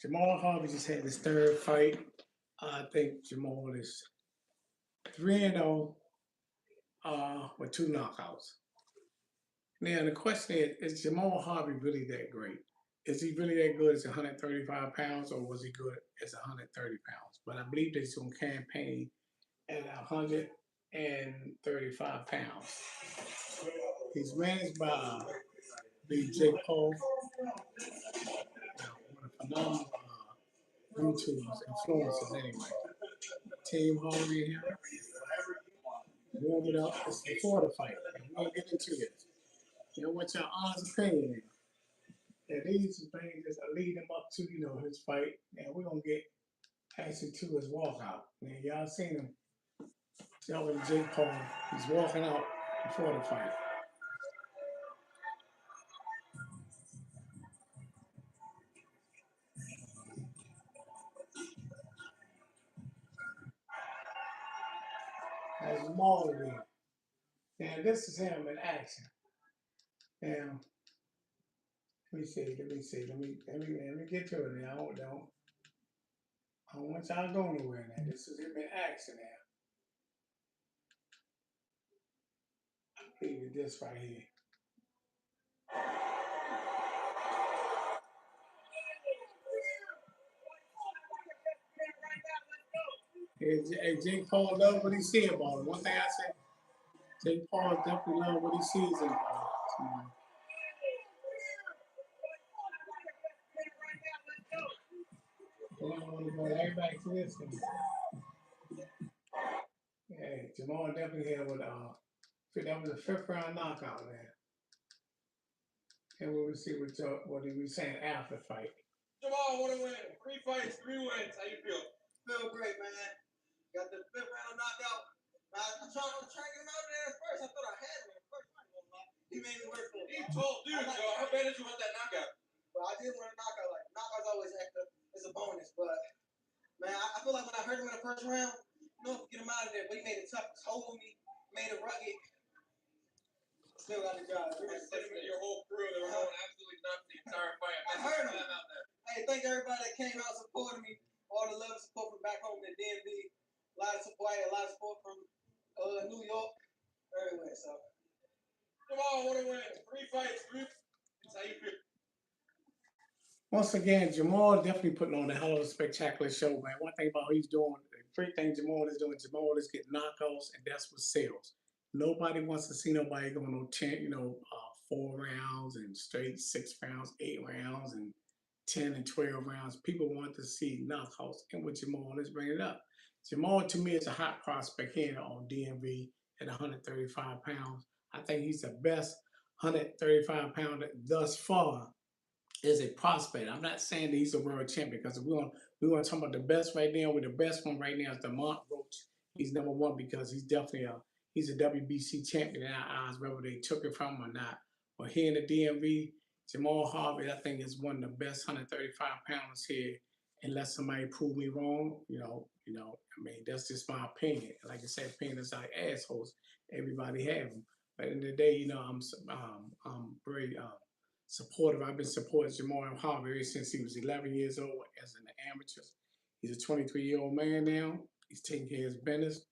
Jahmal Harvey just had his third fight. I think Jahmal is 3-0 with two knockouts. Now the question is Jahmal Harvey really that great? Is he really that good as 135 pounds, or was he good as 130 pounds? But I believe that he's going to campaign at 135 pounds. He's managed by Jake Paul, one of phenomenal YouTube's influencers anyway. Team Harvey and him warm it up. It's before the fight. We're going to get into this. You know what your honest opinion is. And these things just lead him up to, his fight. And we're going to get actually to his walkout. Man, y'all seen him telling Jake Paul he's walking out before the fight. As Jamal again. Now, this is him in action. Now, let me see. Let me get to it now. I don't want y'all going nowhere now. This is him in action now. I believe it this right here. Hey, Jake Paul love what he see about him. One thing I say, Jake Paul definitely love what he sees in Paul. I want to go right back to this one. Yeah, Jamal definitely had that was a fifth round knockout, man. And we'll see what he was saying after the fight. Jamal, want to win. 3 fights, 3 wins. How you feel? Feel great, man. Got the fifth round knockout. I'm trying to get him out of there at first. I thought I had him at first. He made me work for it. He told dude, so how bad did you want that knockout? Well, I did want a knockout. Like, knockouts always extra. It's a bonus. But, man, I feel like when I heard him in the first round, get him out of there. But he made it tough. He told me, made it rugged. Still got the job. Your whole crew, they were going absolutely nuts the entire fight. I heard them out there. Hey, thank everybody that came out supporting me. All the love and support from back home in DMV. A lot of support from New York, everywhere. So, Jamal, want to win 3 fights, 3. That's how you feel. Once again, Jamal definitely putting on a hell of a spectacular show, man. One thing about what he's doing, the great thing Jamal is getting knockouts, and that's what sells. Nobody wants to see nobody going on 10, 4 rounds and straight 6 rounds, 8 rounds, and 10 and 12 rounds. People want to see knockouts, and what Jamal is bringing up. Jamal, to me, is a hot prospect here on DMV at 135 pounds. I think he's the best 135 pounder thus far as a prospect. I'm not saying that he's a world champion because we want to talk about the best right now. With the best one right now is Demont Roach. He's number one because he's definitely he's a WBC champion in our eyes, whether they took it from him or not. But here in the DMV, Jahmal Harvey, I think, is one of the best 135 pounders here. Unless somebody prove me wrong, I mean, that's just my opinion. Like I said, opinions are like assholes. Everybody have them. But at the end of the day, I'm very supportive. I've been supporting Jahmal Harvey ever since he was 11 years old as an amateur. He's a 23-year-old man now. He's taking care of his business.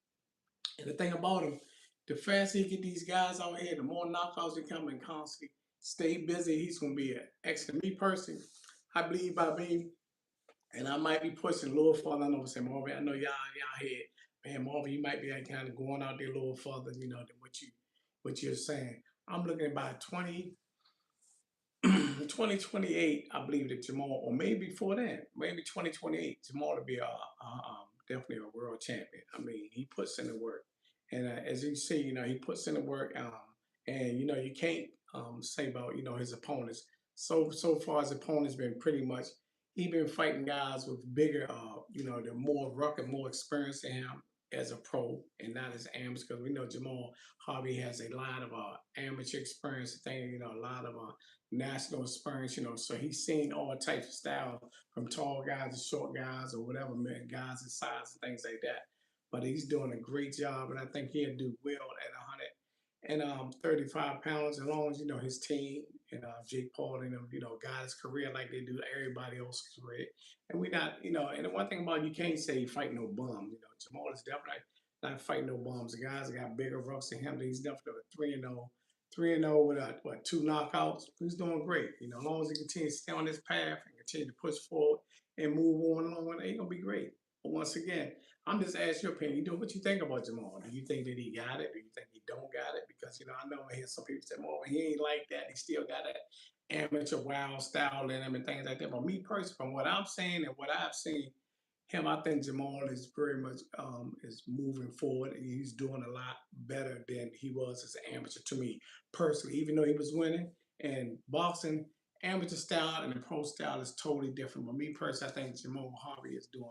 And the thing about him, the faster he get these guys out here, the more knockouts he come and constantly stay busy, he's going to be an excellent. Me personally, I believe by me, and I might be pushing a little further. I know, say Marvin, I know y'all here, man. Marvin, you might be kind of going out there a little further, than what you're saying. I'm looking at about 2028. I believe that Jahmal, or maybe before that, maybe 2028, Jahmal will be definitely a world champion. I mean, he puts in the work, and as you see, he puts in the work, and you can't say about his opponents. So far, his opponents been pretty much he been fighting guys with bigger, they're more rugged, more experience than him as a pro and not as amateur. Because we know Jahmal Harvey has a lot of amateur experience, a lot of national experience, so he's seen all types of styles from tall guys to short guys or whatever, man, guys in size and things like that. But he's doing a great job, and I think he'll do well at 135 pounds as long as his team Jake Paul and them, got his career like they do everybody else's career. And we not, and the one thing about you can't say fight no bum. Jamal is definitely not fighting no bums. The guys that got bigger roughs than him, he's definitely 3-0. 3-0 with two knockouts. He's doing great. As long as he continues to stay on this path and continue to push forward and move on along, he's gonna be great. But once again, I'm just asking your opinion. What you think about Jamal? Do you think that he got it? Do you think he don't got it? Because I know I hear some people say, "Oh, he ain't like that. He still got that amateur wild style in him and things like that." But me personally, from what I'm saying and what I've seen him, I think Jamal is very much is moving forward and he's doing a lot better than he was as an amateur to me personally. Even though he was winning and boxing, amateur style and the pro style is totally different. But me personally, I think Jamal Harvey is doing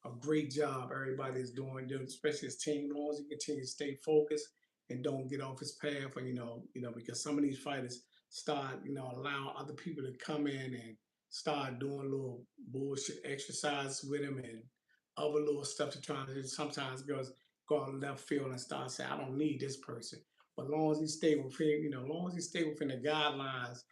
a great job. Everybody is doing, especially his team. As long as he continues to stay focused and don't get off his path, or because some of these fighters start, allowing other people to come in and start doing little bullshit exercises with him and other little stuff to try to do. Sometimes girls go out left field and start saying, "I don't need this person." But as long as he stay within, as long as he stay within the guidelines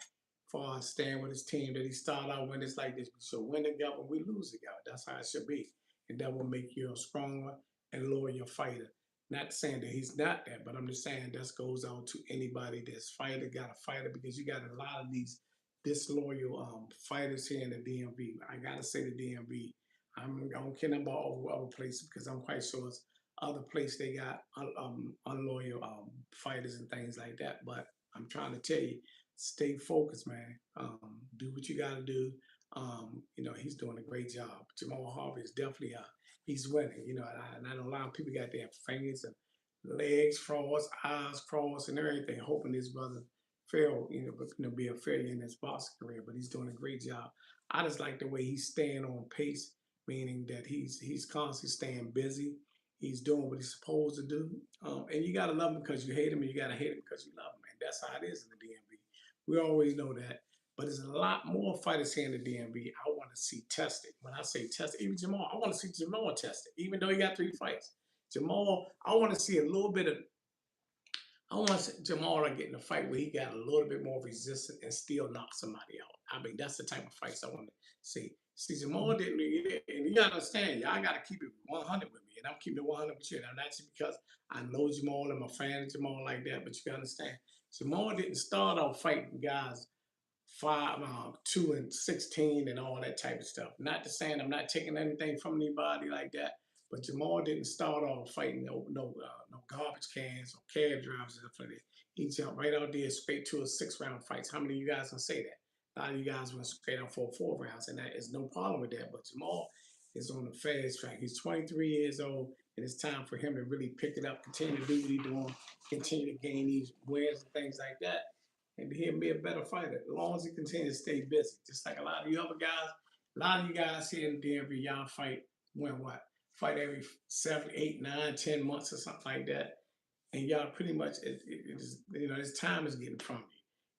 for staying with his team that he started out when it's like this. We should win together, we lose together. That's how it should be. And that will make you a stronger and loyal fighter. Not saying that he's not that, but I'm just saying this goes out to anybody that's got a fighter, because you got a lot of these disloyal fighters here in the DMV. I gotta say the DMV. I don't care about other places because I'm quite sure it's other places they got unloyal fighters and things like that. But I'm trying to tell you, stay focused, man. Do what you got to do. He's doing a great job. Jamal Harvey is definitely he's winning. And I know a lot of people got their fingers and legs crossed, eyes crossed, and everything, hoping his brother fail. Be a failure in his boxing career. But he's doing a great job. I just like the way he's staying on pace, meaning that he's constantly staying busy. He's doing what he's supposed to do. And you gotta love him because you hate him, and you gotta hate him because you love him. And that's how it is in the DMV. We always know that. But there's a lot more fighters here in the DMV I want to see tested. When I say tested, even Jamal, I want to see Jamal tested, even though he got 3 fights. Jamal, I want to see a little bit of, I want Jamal to get in a fight where he got a little bit more resistance and still knock somebody out. I mean, that's the type of fights I want to see. See, Jamal didn't, and you gotta understand, y'all gotta keep it 100 with me, and I'm keeping it 100 with you. And not just because I know Jamal and I'm a fan of Jamal like that, but you gotta understand, Jamal didn't start off fighting guys 2-16 and all that type of stuff. Not to saying I'm not taking anything from anybody like that, but Jamal didn't start off fighting no garbage cans or cab drivers and stuff like that. He jumped right out there straight to a 6-round fights. How many of you guys can say that? A lot of you guys went straight out for 4 rounds, and that is no problem with that. But Jamal is on the fast track. He's 23 years old, and it's time for him to really pick it up, continue to do what he's doing, continue to gain these wins and things like that, and he'll be a better fighter as long as he continues to stay busy. Just like a lot of you other guys, a lot of you guys here in DMV, y'all fight when what? Fight every 7, 8, 9, 10 months or something like that. And y'all pretty much, this time is getting from you.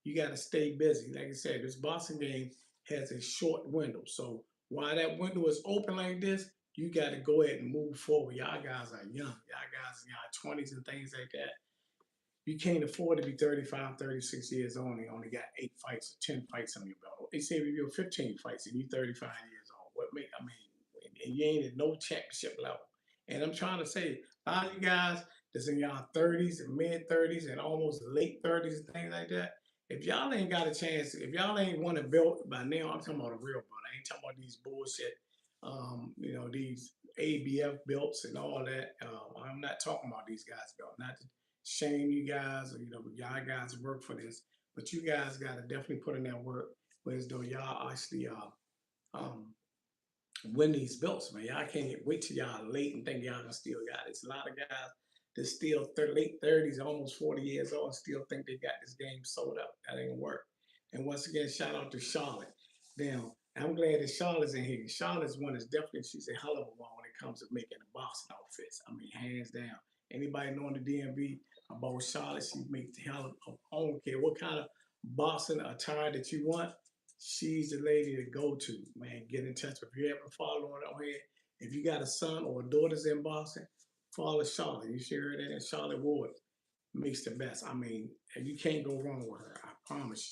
You got to stay busy. Like I said, this boxing game has a short window. So while that window is open like this, you got to go ahead and move forward. Y'all guys are young. Y'all guys in y'all 20s and things like that. You can't afford to be 35, 36 years old and you only got 8 fights or 10 fights on your belt. They say if you're 15 fights and you're 35 years old, and you ain't at no championship level. And I'm trying to say, a lot of you guys that's in y'all 30s and mid 30s and almost late 30s and things like that, if y'all ain't got a chance, if y'all ain't won a belt by now, I'm talking about a real belt. I ain't talking about these bullshit, these ABF belts and all that. I'm not talking about these guys' belts. Not to shame you guys, or y'all guys work for this, but you guys got to definitely put in that work. Whereas though y'all actually um, win these belts, man. Y'all can't wait till y'all late and think y'all gonna still got it. It's a lot of guys that still late 30s, almost 40 years old, and still think they got this game sold up. That ain't work. And once again, shout out to Charlotte. Now, I'm glad that Charlotte's in here. Charlotte's one is definitely, she's a hell of a one when it comes to making the boxing outfits. I mean, hands down. Anybody knowing the DMV about Charlotte, she makes the hell of, I don't care what kind of boxing attire that you want, she's the lady to go to, man. Get in touch with her. If you ever follow her on here, if you got a son or a daughter's in boxing, follow Charlotte. You should hear that in Charlotte Ward makes the best. I mean, you can't go wrong with her. I promise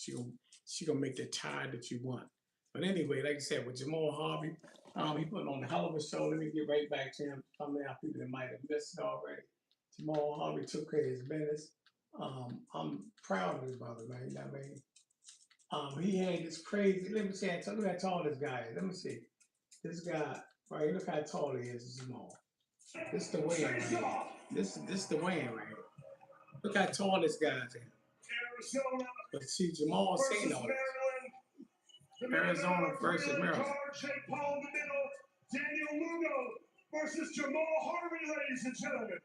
she gonna make the tie that you want. But anyway, like I said, with Jahmal Harvey, he put on a hell of a show. Let me get right back to him. Some of y'all people that might have missed it already. Jahmal Harvey took care of his business. I'm proud of his brother, man. You know what I mean? He had this crazy. Let me see. Look how tall this guy is. Let me see. This guy, right? Look how tall he is. Jamal. This the weigh-in right here. This the weigh-in right here. Look how tall this guy is. But see, Jamal seen all this. Arizona versus Maryland. Daniel Lugo versus Jahmal Harvey, ladies and gentlemen.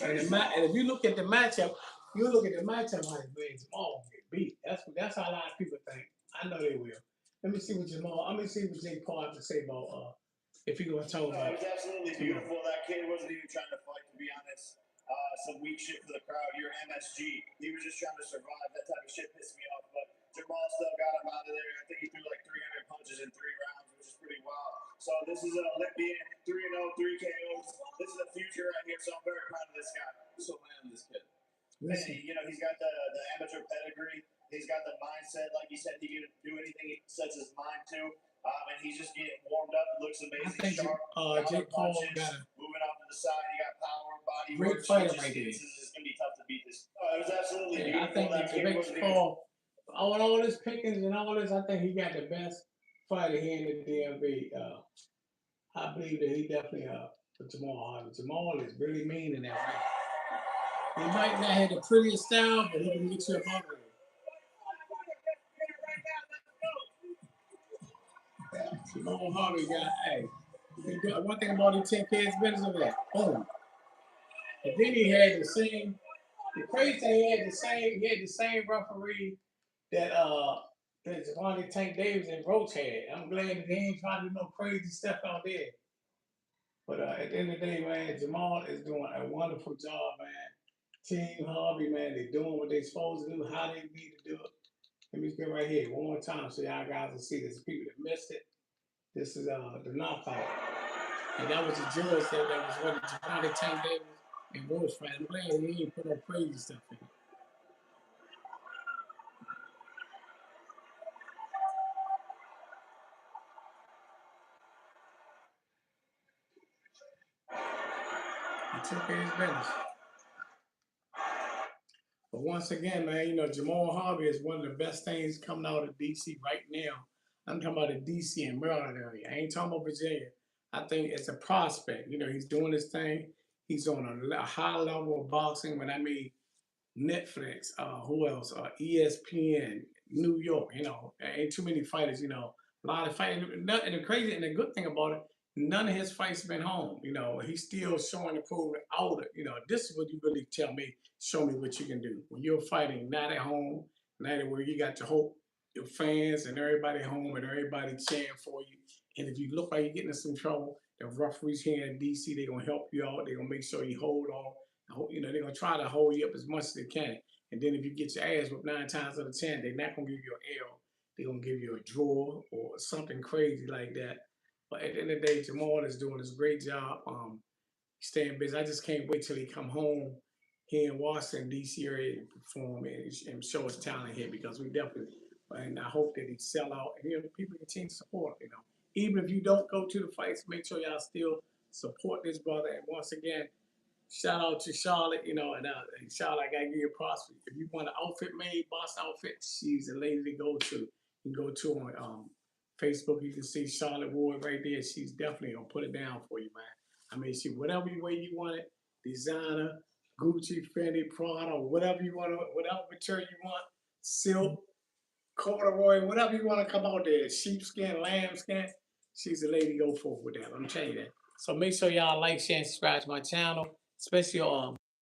And if you look at the matchup, like, man, Jamal will get beat. That's how a lot of people think. I know they will. Let me see what Jake Paul has to say about if he gonna talk about. It was absolutely beautiful. That kid wasn't even trying to fight, to be honest. Some weak shit for the crowd. You're MSG. He was just trying to survive. That type of shit pissed me off. But Jamal still got him out of there. I think he threw like 300 punches in 3 rounds, which is pretty wild. So this is a being 3-0, 3 KOs. This is the future right here. So I'm very proud of this guy. I'm so mad at this kid. And, you know, he's got the amateur pedigree. He's got the mindset. Like you said, he can do anything he sets his mind to. And he's just getting warmed up. It looks amazing. I think Jake Paul got moving off to the side. He got power, body. Great fighter right there. It's going to be tough to beat this. It was absolutely beautiful. I think that Jake Paul, all this pickings and all this, I think he got the best fighter here in the DMV. I believe that he definitely for Jahmal Harvey. Jahmal is really mean in that ring. He might not have the prettiest style, but he can get you up out of there. Jahmal Harvey got, hey, one thing about him, 10 kids business over there. Boom. And then he had the crazy thing, he had the same referee that Javante Tank Davis and Roach had. I'm glad that they ain't trying to do no crazy stuff out there. But at the end of the day, man, Jahmal is doing a wonderful job, man. Team Harvey, man, they're doing what they're supposed to do, how they need to do it. Let me get right here one more time so y'all guys will see this. People that missed it, this is the knockout. And that was the judge that was running Javante Tank Davis and Roach fight. I'm glad he ain't put no crazy stuff in it. He took care of his business. But once again, man, you know, Jahmal Harvey is one of the best things coming out of D.C. right now. I'm talking about the D.C. and Maryland area. I ain't talking about Virginia. I think it's a prospect. You know, he's doing his thing. He's on a high level of boxing. When I mean Netflix, who else? ESPN, New York. You know, ain't too many fighters. You know, a lot of fighting. And the crazy and the good thing about it, none of his fights have been home. You know, he's still showing the prove out. You know, this is what you really tell me. Show me what you can do when you're fighting not at home, not where you got your fans and everybody home and everybody cheering for you. And if you look like you're getting in some trouble, the referees here in DC, they're gonna help you out. They're gonna make sure you hold on. You know, they're gonna try to hold you up as much as they can. And then if you get your ass whipped 9 times out of 10, they're not gonna give you an L. They're gonna give you a draw or something crazy like that. But at the end of the day, Jahmal is doing this great job. Staying busy. I just can't wait till he come home here in Washington, D.C. area to perform and show his talent here because we definitely, and I hope that he sell out and people continue to support, you know. Even if you don't go to the fights, make sure y'all still support this brother. And once again, shout out to Charlotte, you know, and Charlotte, I gotta give you props. If you want an outfit made, boss outfit, she's the lady to go to. You can go to on Facebook, you can see Charlotte Ward right there. She's definitely gonna put it down for you, man. I mean, she whatever way you want it, designer, Gucci, Fendi, Prada, whatever you want, whatever material you want, silk, corduroy, whatever you want to come out there, sheepskin, lambskin. She's the lady to go for with that. I'm telling you that. So make sure y'all like, share, and subscribe to my channel, especially